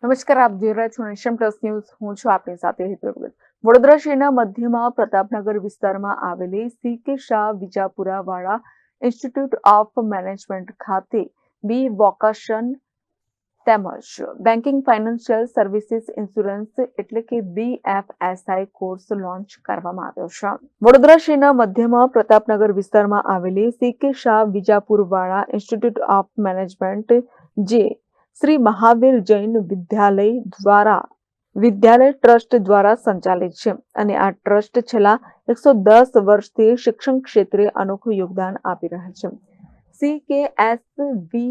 નમસ્કાર, આપ જોઈ રહ્યા છો નેશન પ્લસ ન્યૂઝ. હું છું આપની સાથે હેતલ ભગત. વડોદરા શહેરના મધ્યમાં પ્રતાપનગર વિસ્તારમાં આવેલી સી.કે. શાહ વિજાપુરા વાળા ઇન્સ્ટિટ્યૂટ ઓફ મેનેજમેન્ટ ખાતે બી વોકેશન તેમજ બેન્કિંગ ફાઇનાન્શિયલ સર્વિસીસ ઇન્સ્યોરન્સ એટલે કે BFSI કોર્સ લોન્ચ કરવામાં આવ્યો છે. વડોદરા શહેરના મધ્યમાં પ્રતાપનગર વિસ્તારમાં આવેલી સી.કે. શાહ વિજાપુર વાળા ઇન્સ્ટિટ્યૂટ ઓફ મેનેજમેન્ટ જે શ્રી મહાવીર જૈન વિદ્યાલય ટ્રસ્ટ દ્વારા સંચાલિત છે અને આ ટ્રસ્ટ છેલ્લા 110 વર્ષથી શિક્ષણ ક્ષેત્રે અનોખું યોગદાન આપી રહ્યા છે. CKSVIM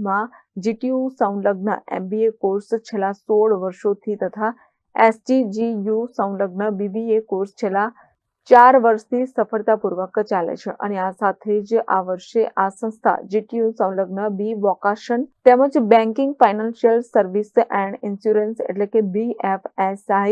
માં GTU સંલગ્ન MBA કોર્સ છેલ્લા 16 વર્ષોથી તથા SGGU સંલગ્ન BBA કોર્સ છેલ્લા 4 વર્ષથી સફળતાપૂર્વક ચાલે છે અને આ સાથે જ આ વર્ષે આ સંસ્થા GTU સંલગ્ન બી વોકેશન તેમજ banking financial service and insurance એટલે કે BFSI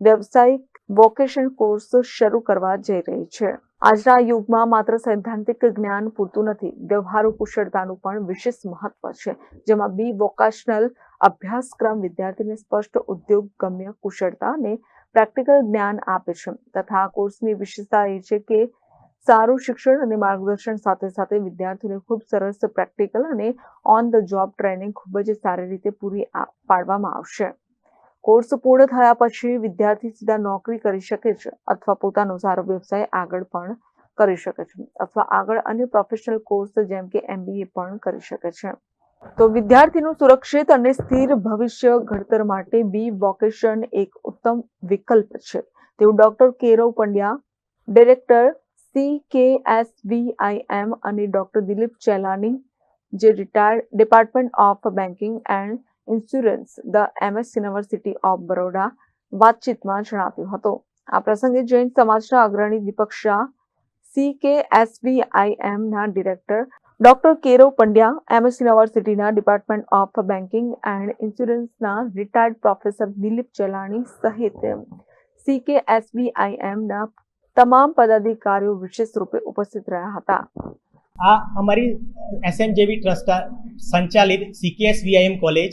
વ્યવસાયિક વોકેશન કોર્સ શરૂ કરવા જઈ રહી છે. આજના યુગમાં માત્ર સૈદ્ધાંતિક જ્ઞાન પૂરતું નથી, વ્યવહારુ કુશળતાનું પણ વિશેષ મહત્વ છે, જેમાં બી વોકેશનલ અભ્યાસક્રમ વિદ્યાર્થીને સ્પષ્ટ ઉદ્યોગ ગમ્ય કુશળતા અને પ્રેક્ટિકલ જ્ઞાન આપે છે તથા આ કોર્સની વિશેષતા એ છે કે સારું શિક્ષણ અને માર્ગદર્શન સાથે સાથે વિદ્યાર્થીઓને ખૂબ સરસ પ્રેક્ટિકલ અને ઓન ધ જોબ ટ્રેનિંગ ખૂબ જ સારી રીતે પૂરી પાડવામાં આવશે. કોર્સ પૂર્ણ થયા પછી વિદ્યાર્થી સીધા નોકરી કરી શકે છે અથવા પોતાનો સારો વ્યવસાય આગળ પણ કરી શકે છે અથવા આગળ અન્ય પ્રોફેશનલ કોર્સ જેમ કે MBA પણ કરી શકે છે. તો વિદ્યાર્થીનું સુરક્ષિત અને સ્થિર ભવિષ્ય ઘડતર માટે બી વોકેશન એક ઉત્તમ વિકલ્પ છે તેવું doctor Kerav Pandya, director CKSVIM અને ડોક્ટર દિલીપ ચેલાની, જે retired department of banking and insurance the MS university of Baroda વાતચીતમાં જણાવ્યું હતું. આ પ્રસંગે જૈન સમાજના અગ્રણી દીપક શાહ, CKSVIM ના director doctor Kerav Pandya, MS યુનિવર્સિટીના ડિપાર્ટમેન્ટ ઓફ બેન્કિંગ એન્ડ ઇન્સ્યોરન્સના રિટાયર્ડ પ્રોફેસર દિલીપ ચેલાણી સહિત CKSVIM ના તમામ પદાધિકારીઓ વિશેષ રૂપે ઉપસ્થિત રહ્યા હતા. આ અમારી SMJV ટ્રસ્ટ સંચાલિત CKSVIM કોલેજ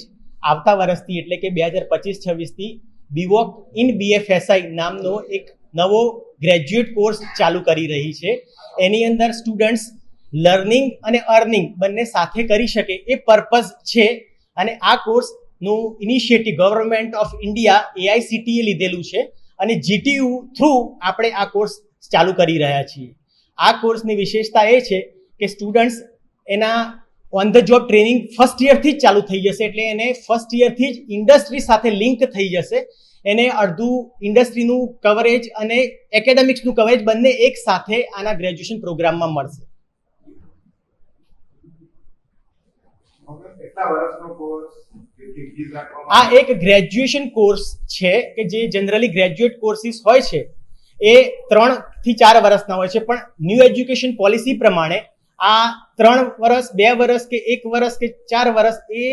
આવતા વર્ષથી એટલે કે 2025-26થી બીવોક ઇન BFSI નામનો એક નવો ગ્રેજ્યુએટ કોર્સ ચાલુ કરી રહી છે. એની અંદર સ્ટુડન્ટ્સ લર્નિંગ અને અર્નિંગ બંને સાથે કરી શકે એ પર્પઝ છે અને આ કોર્સનું initiative government of India AICTE લીધેલું છે અને GTU થ્રુ આપણે આ કોર્સ ચાલુ કરી રહ્યા છીએ. આ કોર્સની વિશેષતા એ છે કે સ્ટુડન્ટ્સ એના on the job training first યરથી જ ચાલુ થઈ જશે, એટલે એને ફર્સ્ટ યરથી જ ઇન્ડસ્ટ્રી સાથે લિંક થઈ જશે. એને અડધું ઇન્ડસ્ટ્રીનું કવરેજ અને એકેડેમિક્સનું કવરેજ બંને એક સાથે આના ગ્રેજ્યુએશન પ્રોગ્રામમાં મળશે. આ એક ગ્રેજ્યુએશન કોર્સ છે કે જે જનરલી ગ્રેજ્યુએટ કોર્સિસ હોય છે એ 3 થી 4 વર્ષના હોય છે, પણ ન્યૂ એજ્યુકેશન પોલિસી પ્રમાણે આ 3 વર્ષ, 2 વર્ષ કે 1 વર્ષ કે 4 વર્ષ એ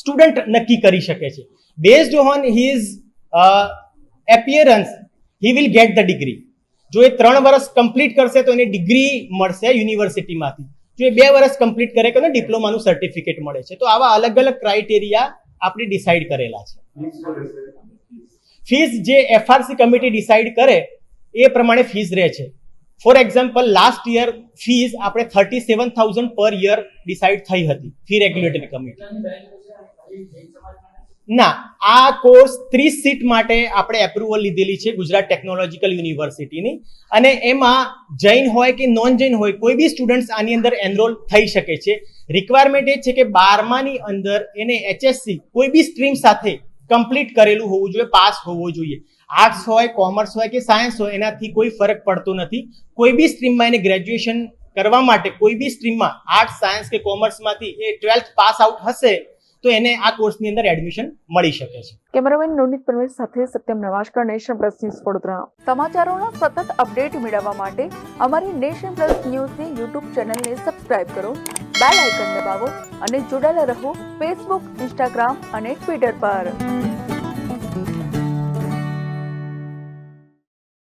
સ્ટુડન્ટ નક્કી કરી શકે છે. Based on his appearance he will get the degree. જો એ 3 વર્ષ કમ્પ્લીટ કરશે તો એને ડિગ્રી મળશે યુનિવર્સિટીમાંથી. જો એ 2 વર્ષ કમ્પ્લીટ કરે તો એને ડિપ્લોમાનું સર્ટિફિકેટ મળે છે. તો આવા અલગ અલગ ક્રાઇટેરિયા આપણે ડિસાઇડ કરેલા છે. ફીસ જે FRC કમિટી ડિસાઇડ કરે એ પ્રમાણે ફીસ રહે છે. For example, last year fees આપણે 37,000 પર યર ડિસાઇડ થઈ હતી ફી રેગ્યુલેટરી કમિટી. ના, આ કોર્સ 30 સીટ માટે આપણે એપ્રુવલ લીધેલી છે ગુજરાત ટેકનોલોજીકલ યુનિવર્સિટીની અને એમાં જૈન હોય કે નોન જૈન હોય કોઈ બી સ્ટુડન્ટ્સ આની અંદર એનરોલ થઈ શકે છે. રિક્વાયરમેન્ટ એ છે કે 12માની અંદર એને HSC કોઈ બી સ્ટ્રીમ સાથે કમ્પ્લીટ કરેલું હોવું જોઈએ, પાસ હોવું જોઈએ. આર્ટ્સ હોય, કોમર્સ હોય કે સાયન્સ હોય એનાથી કોઈ ફરક પડતો નથી. કોઈ બી સ્ટ્રીમમાં એને ગ્રેજ્યુએશન કરવા માટે કોઈ બી સ્ટ્રીમમાં આર્ટ્સ, સાયન્સ કે કોમર્સમાંથી એ 12th પાસ આઉટ હશે તો એને આ કોર્સની અંદર એડમિશન મળી શકે છે. કેમેરામેન નોનિત પરવેશ સાથે Satyam Navashakar, Nation Plus News Vadodara. સમાચારોના સતત અપડેટ મેળવવા માટે અમારી નેશન પ્લસ ન્યૂઝની YouTube ચેનલને સબસ્ક્રાઇબ કરો, બેલ આઇકન દબાવો અને જોડાયેલા રહો Facebook, Instagram અને Twitter પર.